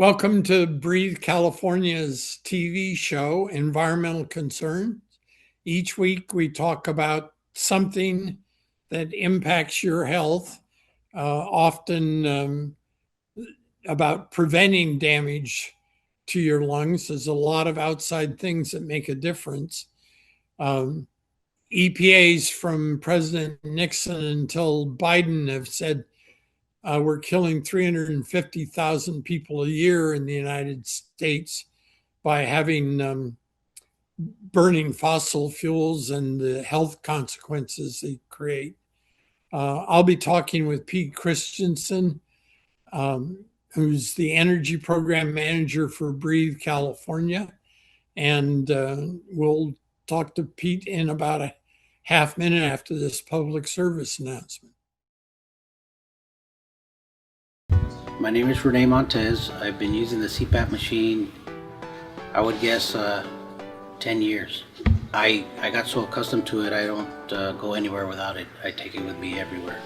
Welcome to Breathe California's TV show, Environmental Concerns. Each week we talk about something that impacts your health, often about preventing damage to your lungs. There's a lot of outside things that make a difference. EPAs from President Nixon until Biden have said we're killing 350,000 people a year in the United States by having burning fossil fuels and the health consequences they create. I'll be talking with Pete Christensen, who's the energy program manager for Breathe California. And we'll talk to Pete in about a half minute after this public service announcement. My name is Rene Montez. I've been using the CPAP machine, I would guess 10 years. I got so accustomed to it, I don't go anywhere without it. I take it with me everywhere.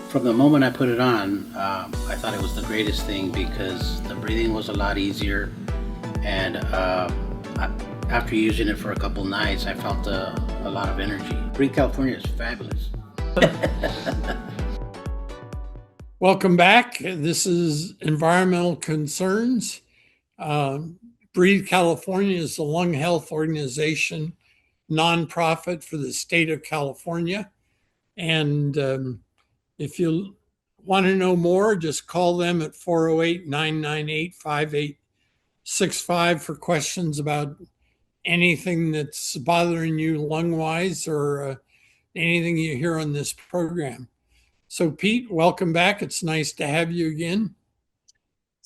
From the moment I put it on, I thought it was the greatest thing because the breathing was a lot easier, and after using it for a couple nights, I felt a lot of energy. Breathe California is fabulous. Welcome back. This is Environmental Concerns. Breathe California is the lung health organization, nonprofit for the state of California. And if you want to know more, just call them at 408-998-5865 for questions about anything that's bothering you lung-wise or anything you hear on this program. So, Pete, welcome back. It's nice to have you again.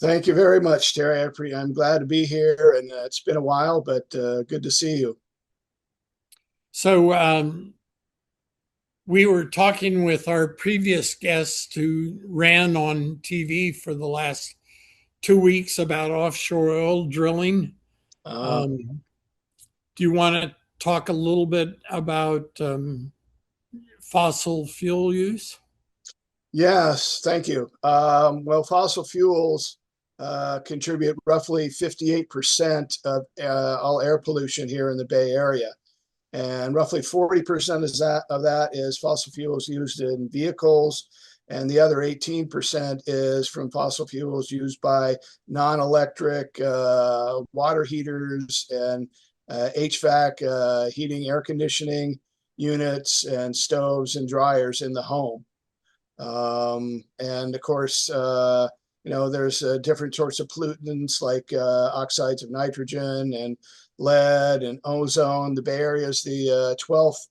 Thank you very much, Terry. I'm glad to be here, and it's been a while, but good to see you. So, we were talking with our previous guest who ran on TV for the last 2 weeks about offshore oil drilling. Do you want to talk a little bit about fossil fuel use? Yes, thank you. Well, fossil fuels contribute roughly 58% of all air pollution here in the Bay Area. And roughly 40% of that is fossil fuels used in vehicles. And the other 18% is from fossil fuels used by non-electric water heaters and HVAC, heating, air conditioning units, and stoves and dryers in the home. And of course, there's different sorts of pollutants like oxides of nitrogen and lead and ozone. The Bay Area is the 12th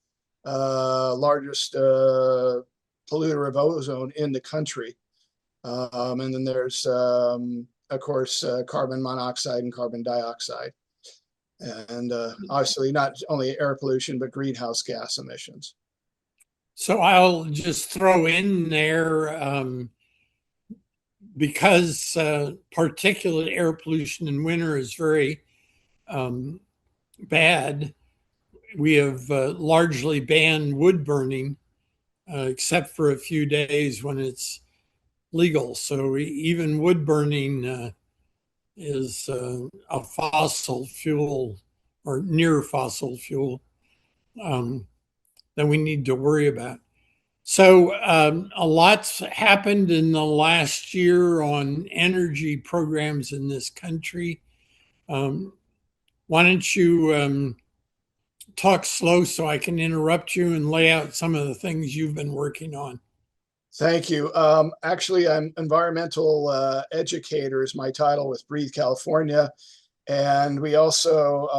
largest polluter of ozone in the country. And then there's, of course, carbon monoxide and carbon dioxide. And obviously not only air pollution, but greenhouse gas emissions. So I'll just throw in there, because particulate air pollution in winter is very bad. We have largely banned wood burning, except for a few days when it's legal. So even wood burning is a fossil fuel or near fossil fuel that we need to worry about. So a lot's happened in the last year on energy programs in this country. Why don't you talk slow so I can interrupt you and lay out some of the things you've been working on? Thank you. Actually, I'm environmental educator is my title with Breathe California. And we also,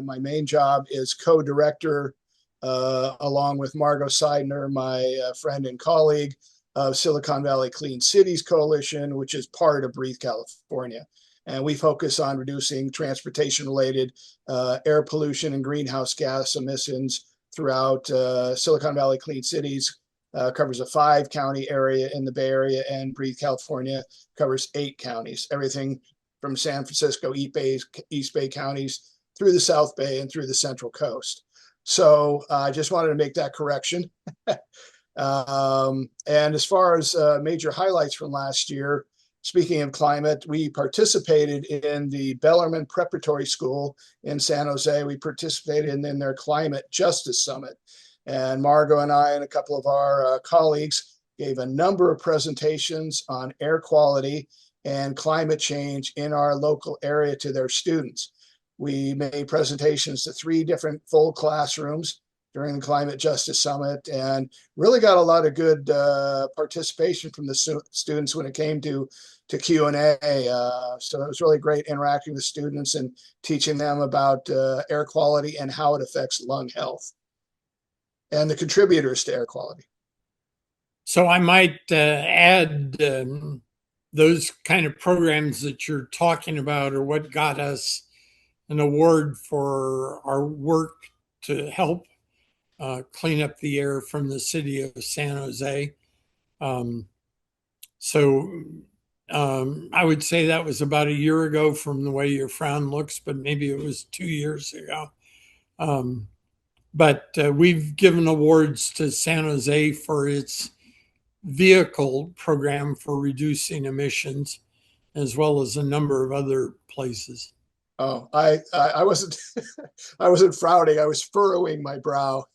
my main job is co-director along with Margot Seidner, my friend and colleague of Silicon Valley Clean Cities Coalition, which is part of Breathe California. And we focus on reducing transportation-related air pollution and greenhouse gas emissions throughout Silicon Valley Clean Cities. Covers a 5-county area in the Bay Area, and Breathe California covers 8 counties, everything from San Francisco, East Bay counties through the South Bay and through the Central Coast. So I just wanted to make that correction. And as far as major highlights from last year, speaking of climate, we participated in the Bellarmine Preparatory School in San Jose. We participated in their Climate Justice Summit. And Margot and I and a couple of our colleagues gave a number of presentations on air quality and climate change in our local area to their students. We made presentations to 3 different full classrooms during the Climate Justice Summit and really got a lot of good participation from the students when it came to Q&A. So it was really great interacting with students and teaching them about air quality and how it affects lung health and the contributors to air quality. So I might add those kind of programs that you're talking about are what got us an award for our work to help clean up the air from the city of San Jose. I would say that was about a year ago from the way your frown looks, but maybe it was 2 years ago. But we've given awards to San Jose for its vehicle program for reducing emissions, as well as a number of other places. Oh, I wasn't I wasn't frowning. I was furrowing my brow,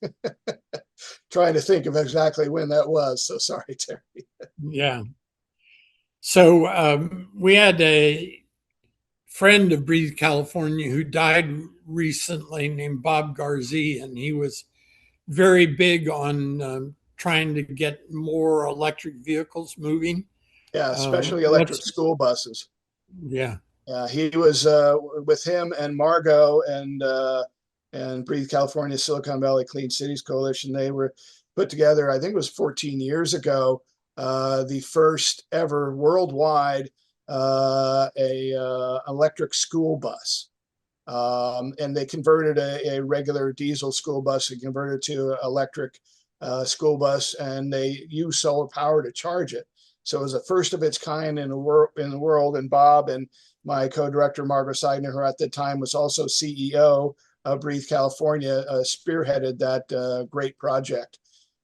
trying to think of exactly when that was. So sorry, Terry. Yeah. So we had a friend of Breathe California who died recently named Bob Garzi, and he was very big on trying to get more electric vehicles moving. Yeah, especially electric school buses. Yeah. He was with him and Margot and Breathe California Silicon Valley Clean Cities Coalition. They were put together, I think it was 14 years ago, the first ever worldwide electric school bus. And they converted a regular diesel school bus and converted to electric school bus, and they use solar power to charge it. So it was the first of its kind in the world. And Bob and my co-director, Margaret Seidner, who at the time was also CEO of Breathe California, spearheaded that great project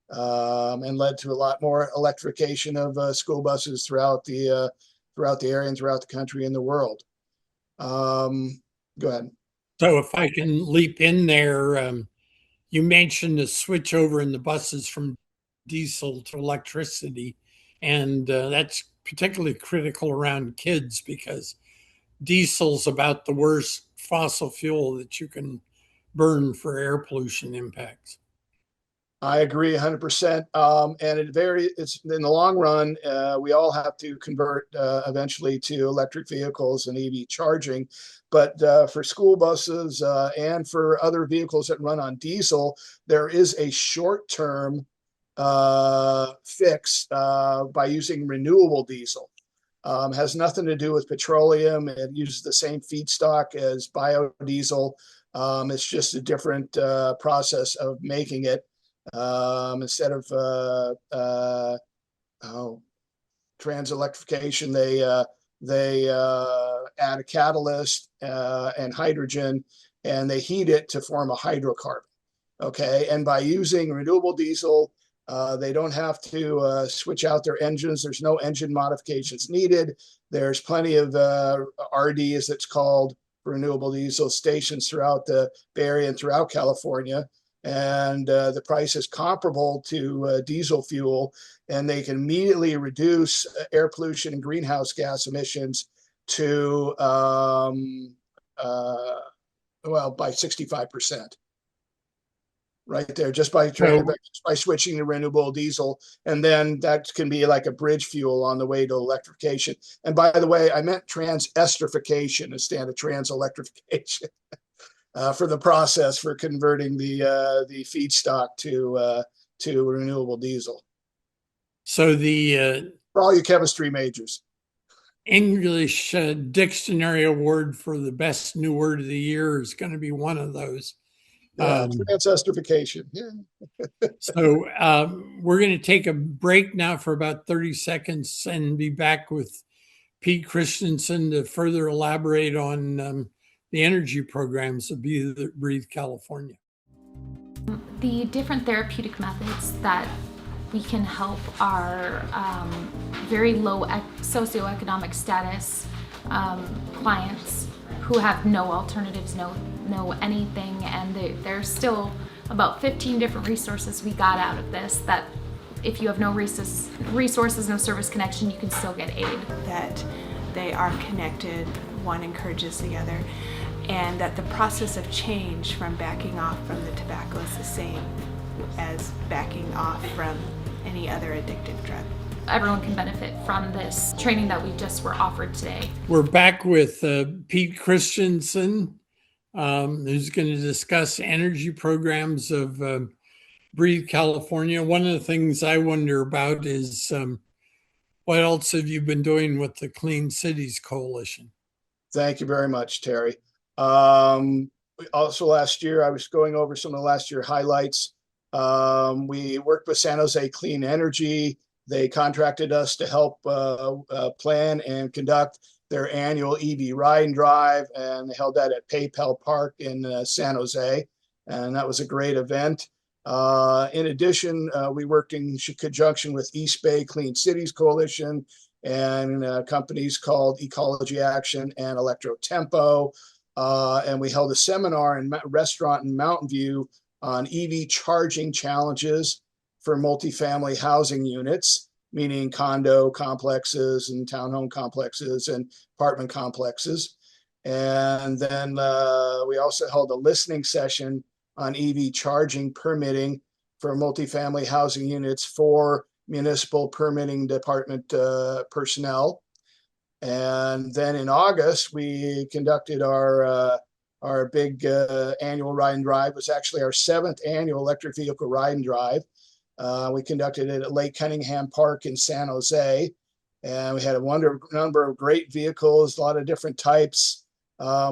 and led to a lot more electrification of school buses throughout the area and throughout the country and the world. Go ahead. So if I can leap in there, you mentioned the switch over in the buses from diesel to electricity, and that's particularly critical around kids because diesel's about the worst fossil fuel that you can burn for air pollution impacts. I agree 100%. And it's in the long run, we all have to convert eventually to electric vehicles and EV charging. But for school buses and for other vehicles that run on diesel, there is a short-term fix by using renewable diesel. Has nothing to do with petroleum. It uses the same feedstock as biodiesel. It's just a different process of making it. Instead of trans electrification, they add a catalyst and hydrogen, and they heat it to form a hydrocarbon. Okay, and by using renewable diesel, they don't have to switch out their engines. There's no engine modifications needed. There's plenty of RD, as it's called, renewable diesel stations throughout the Bay Area and throughout California. And the price is comparable to diesel fuel, and they can immediately reduce air pollution and greenhouse gas emissions to, by 65%. Right there, just by switching to renewable diesel. And then that can be like a bridge fuel on the way to electrification. And by the way, I meant trans-esterification instead of trans-electrification. For the process for converting the feedstock to renewable diesel. So for all you chemistry majors, English Dictionary Award for the best new word of the year is going to be one of those. Yeah, trans-esterification. Yeah. So we're going to take a break now for about 30 seconds and be back with Pete Christensen to further elaborate on the energy programs of Breathe California. The different therapeutic methods that we can help our very low socioeconomic status clients who have no alternatives, no anything, and there's still about 15 different resources we got out of this, that if you have no resources, no service connection, you can still get aid. That they are connected, one encourages the other, and that the process of change from backing off from the tobacco is the same as backing off from any other addictive drug. Everyone can benefit from this training that we just were offered today. We're back with Pete Christensen, who's going to discuss energy programs of Breathe California. One of the things I wonder about is what else have you been doing with the Clean Cities Coalition? Thank you very much, Terry. Also last year, I was going over some of the last year highlights. We worked with San Jose Clean Energy. They contracted us to help plan and conduct their annual EV ride and drive, and they held that at PayPal Park in San Jose, and that was a great event. In addition, we worked in conjunction with East Bay Clean Cities Coalition and companies called Ecology Action and Electro Tempo, and we held a seminar and restaurant in Mountain View on EV charging challenges for multifamily housing units, meaning condo complexes and townhome complexes and apartment complexes. And then we also held a listening session on EV charging permitting for multifamily housing units for municipal permitting department personnel. And then in August, we conducted our big annual ride and drive. It was actually our 7th annual electric vehicle ride and drive. We conducted it at Lake Cunningham Park in San Jose, and we had a number of great vehicles, a lot of different types.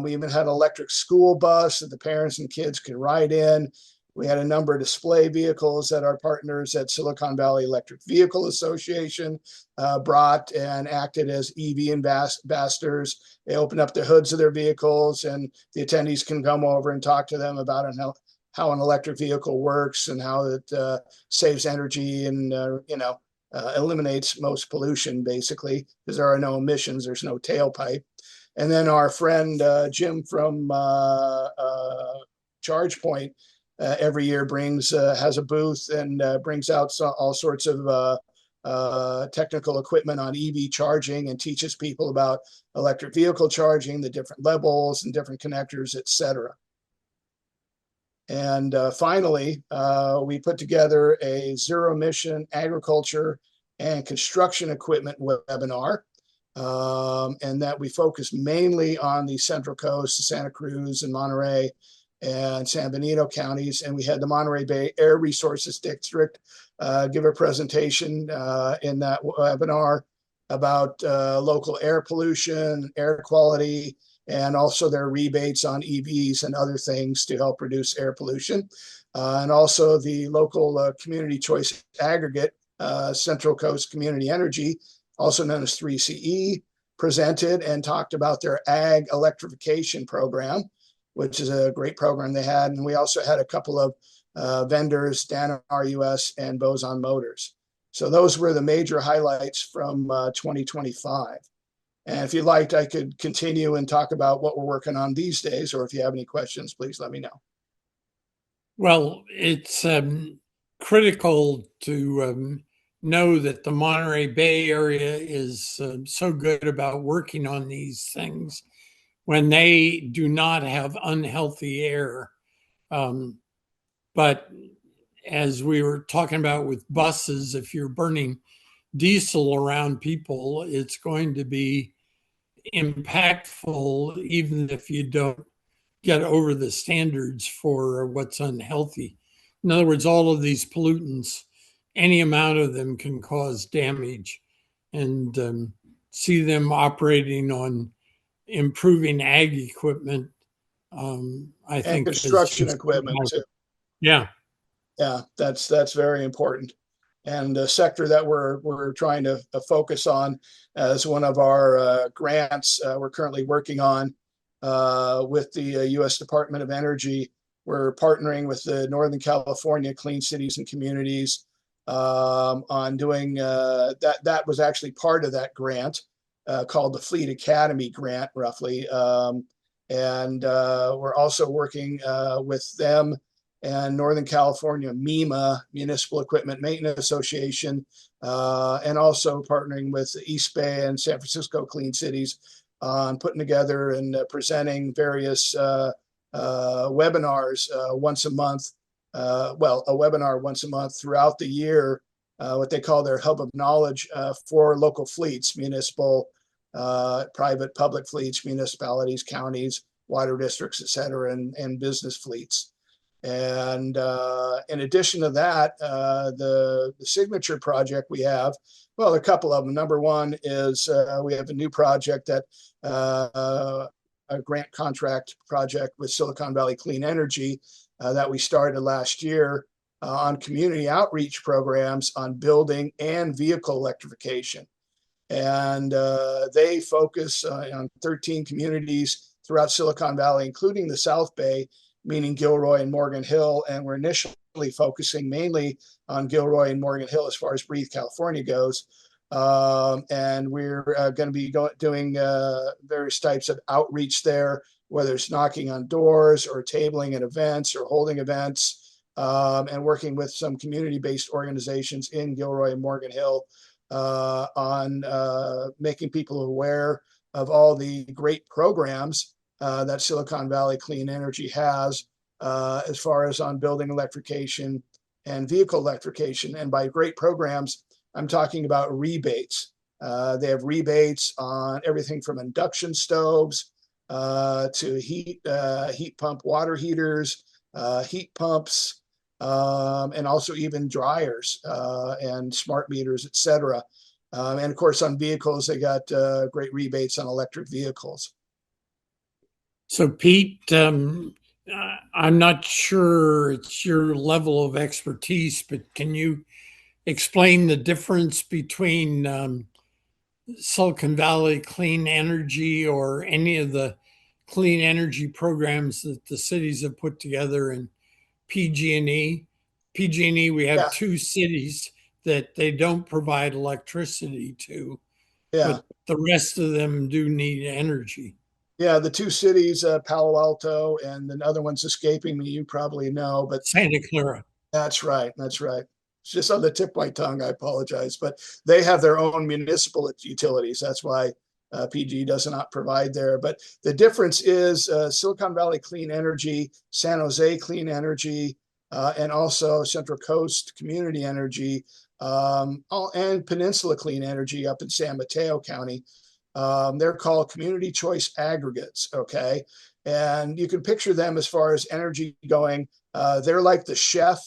We even had an electric school bus that the parents and kids could ride in. We had a number of display vehicles that our partners at Silicon Valley Electric Vehicle Association brought and acted as EV ambassadors. They opened up the hoods of their vehicles, and the attendees can come over and talk to them about it, how an electric vehicle works and how it saves energy and eliminates most pollution, basically, because there are no emissions, there's no tailpipe. And then our friend Jim from ChargePoint every year has a booth and brings out all sorts of technical equipment on EV charging and teaches people about electric vehicle charging, the different levels and different connectors, etc. And finally, we put together a zero emission agriculture and construction equipment webinar, and that we focus mainly on the Central Coast, Santa Cruz and Monterey and San Benito counties. And we had the Monterey Bay Air Resources District give a presentation in that webinar about local air pollution, air quality, and also their rebates on EVs and other things to help reduce air pollution. And also the local community choice aggregate, Central Coast Community Energy, also known as 3CE, presented and talked about their ag electrification program, which is a great program they had. And we also had a couple of vendors, Danaher US and Boson Motors. So those were the major highlights from 2025. And if you'd like, I could continue and talk about what we're working on these days, or if you have any questions, please let me know. Well, it's critical to know that the Monterey Bay area is so good about working on these things when they do not have unhealthy air. But as we were talking about with buses, if you're burning diesel around people, it's going to be impactful even if you don't get over the standards for what's unhealthy. In other words, all of these pollutants, any amount of them can cause damage, and see them operating on improving ag equipment, I think, and construction equipment too. Yeah. Yeah, that's very important. And the sector that we're trying to focus on as one of our grants we're currently working on with the U.S. Department of Energy. We're partnering with the Northern California Clean Cities and Communities on doing that. That was actually part of that grant called the Fleet Academy grant, roughly. And we're also working with them and Northern California MEMA, Municipal Equipment Maintenance Association, and also partnering with the East Bay and San Francisco Clean Cities on putting together and presenting various webinars once a month. Well, a webinar once a month throughout the year, what they call their hub of knowledge for local fleets, municipal, private, public fleets, municipalities, counties, water districts, et cetera, and business fleets. And in addition to that, the signature project we have, well, a couple of them. Number one is we have a new project that a grant contract project with Silicon Valley Clean Energy that we started last year on community outreach programs on building and vehicle electrification. And they focus on 13 communities throughout Silicon Valley, including the South Bay, meaning Gilroy and Morgan Hill. And we're initially focusing mainly on Gilroy and Morgan Hill as far as Breathe, California goes. And we're going to be doing various types of outreach there, whether it's knocking on doors or tabling at events or holding events, and working with some community-based organizations in Gilroy and Morgan Hill on making people aware of all the great programs that Silicon Valley Clean Energy has as far as on building electrification and vehicle electrification. And by great programs, I'm talking about rebates. They have rebates on everything from induction stoves to heat pump water heaters, heat pumps, and also even dryers and smart meters, et cetera. And of course, on vehicles, they got great rebates on electric vehicles. So, Pete, I'm not sure it's your level of expertise, but can you explain the difference between Silicon Valley Clean Energy or any of the clean energy programs that the cities have put together and PG&E? PG&E, we have Yeah, two cities that they don't provide electricity to, yeah. but the rest of them do need energy. Yeah, the two cities, Palo Alto, and the other one's escaping me. You probably know, but Santa Clara. that's right. That's right. It's just on the tip of my tongue. I apologize, but they have their own municipal utilities. That's why PG does not provide there. But the difference is Silicon Valley Clean Energy, San Jose Clean Energy, and also Central Coast Community Energy, and Peninsula Clean Energy up in San Mateo County. They're called community choice aggregates, okay? And you can picture them as far as energy going. They're like the chef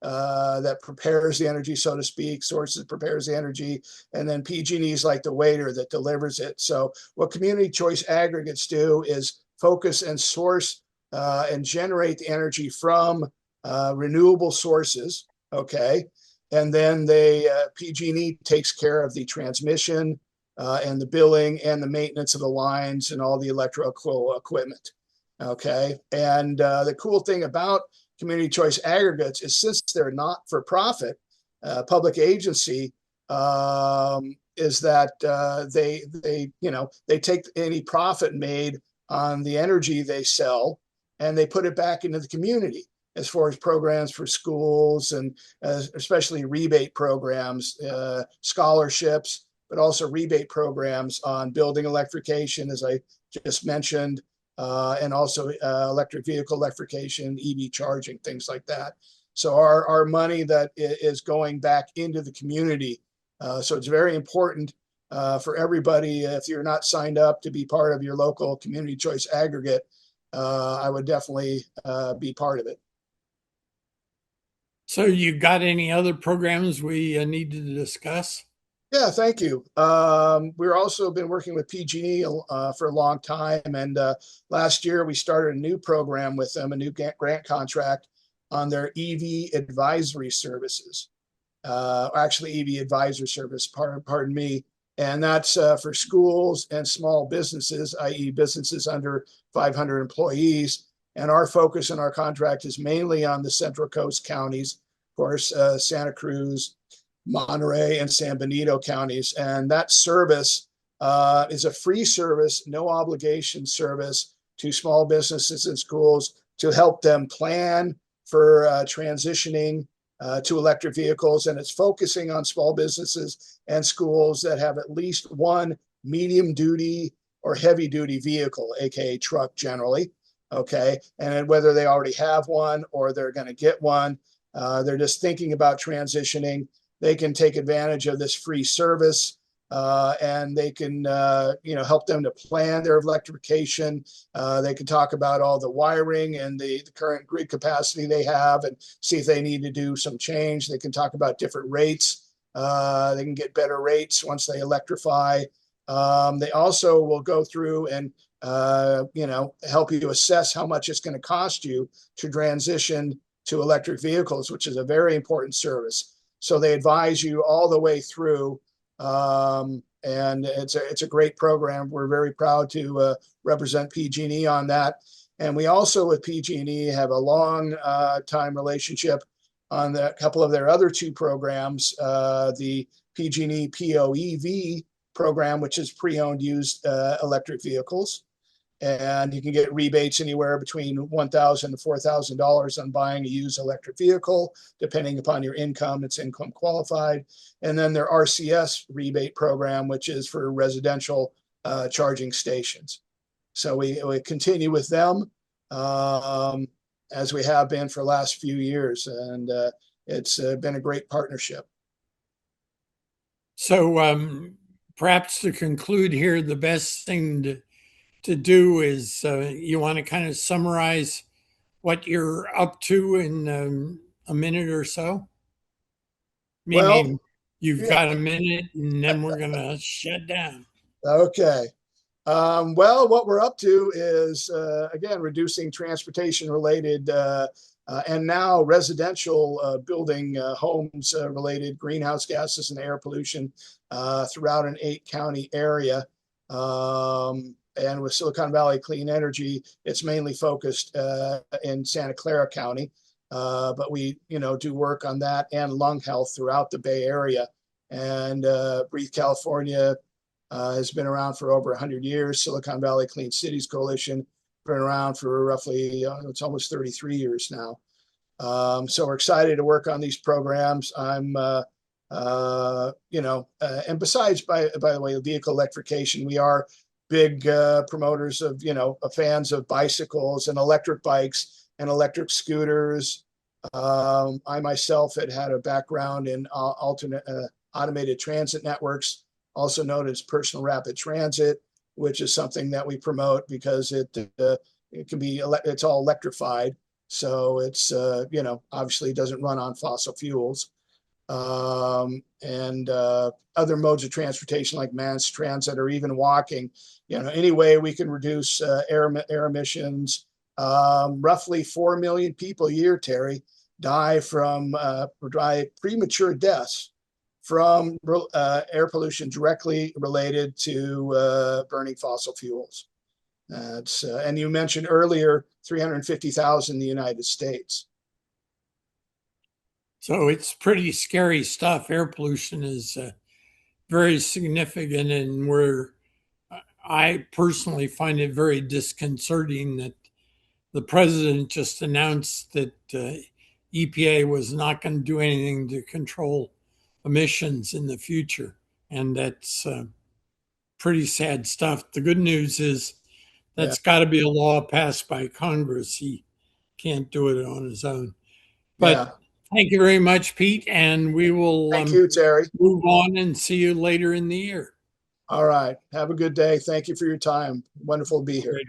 that prepares the energy, so to speak. Sources prepares the energy, and then PG&E is like the waiter that delivers it. So what community choice aggregates do is focus and source and generate the energy from renewable sources, okay? And then PG&E takes care of the transmission, and the billing and the maintenance of the lines and all the electrical equipment. Okay. And the cool thing about community choice aggregates is since they're not for profit, public agency, is that they take any profit made on the energy they sell and they put it back into the community as far as programs for schools and especially rebate programs, scholarships, but also rebate programs on building electrification, as I just mentioned, and also electric vehicle electrification, EV charging, things like that. So our money that is going back into the community. So it's very important for everybody. If you're not signed up to be part of your local community choice aggregate, I would definitely be part of it. So you got any other programs we need to discuss? Yeah, thank you. We've also been working with PG&E for a long time, and last year we started a new program with them, a new grant contract on their EV advisory services. Actually, EV advisor service, pardon me, and that's for schools and small businesses, i.e. businesses under 500 employees. And our focus in our contract is mainly on the Central Coast counties, of course, Santa Cruz, Monterey, and San Benito counties. And that service is a free service, no obligation service to small businesses and schools to help them plan for transitioning to electric vehicles. And it's focusing on small businesses and schools that have at least one medium duty or heavy duty vehicle, aka truck generally. Okay. And whether they already have one or they're going to get one, they're just thinking about transitioning, they can take advantage of this free service. And they can, help them to plan their electrification. They can talk about all the wiring and the current grid capacity they have and see if they need to do some change. They can talk about different rates. They can get better rates once they electrify. They also will go through and, help you assess how much it's going to cost you to transition to electric vehicles, which is a very important service. So they advise you all the way through. And it's a great program. We're very proud to represent PG&E on that. And we also with PG&E have a long time relationship on a couple of their other two programs, the PG&E POEV program, which is pre-owned used electric vehicles. And you can get rebates anywhere between $1,000 to $4,000 on buying a used electric vehicle, depending upon your income. It's income qualified. And then their RCS rebate program, which is for residential charging stations. So we continue with them as we have been for the last few years. And it's been a great partnership. So perhaps to conclude here, the best thing to do is you want to kind of summarize what you're up to in a minute or so? Meaning Well, you've yeah. got a minute and then we're going to shut down. Okay. Well, what we're up to is, again, reducing transportation related and now residential building homes related greenhouse gases and air pollution throughout an 8-county area. And with Silicon Valley Clean Energy, it's mainly focused in Santa Clara County. But we, do work on that and lung health throughout the Bay Area. And Breathe California has been around for over 100 years. Silicon Valley Clean Cities Coalition been around for roughly, it's almost 33 years now. So we're excited to work on these programs. I'm, and besides, by the way, vehicle electrification, we are big promoters of, fans of bicycles and electric bikes and electric scooters. I myself had a background in automated transit networks, also known as personal rapid transit, which is something that we promote because it can be, it's all electrified. So it's, obviously doesn't run on fossil fuels. And other modes of transportation like mass transit or even walking, any way we can reduce air emissions. Roughly 4 million people a year, Terry, die premature deaths from air pollution directly related to burning fossil fuels. And you mentioned earlier 350,000 in the United States. So it's pretty scary stuff. Air pollution is very significant, and I personally find it very disconcerting that the president just announced that EPA was not going to do anything to control emissions in the future, and that's pretty sad stuff. The good news is that's got to be a law passed by Congress. He can't do it on his own. But thank you very much, Pete, and we will Thank you, Terry. move on and see you later in the year. All right. Have a good day. Thank you for your time. Wonderful to be here. Great.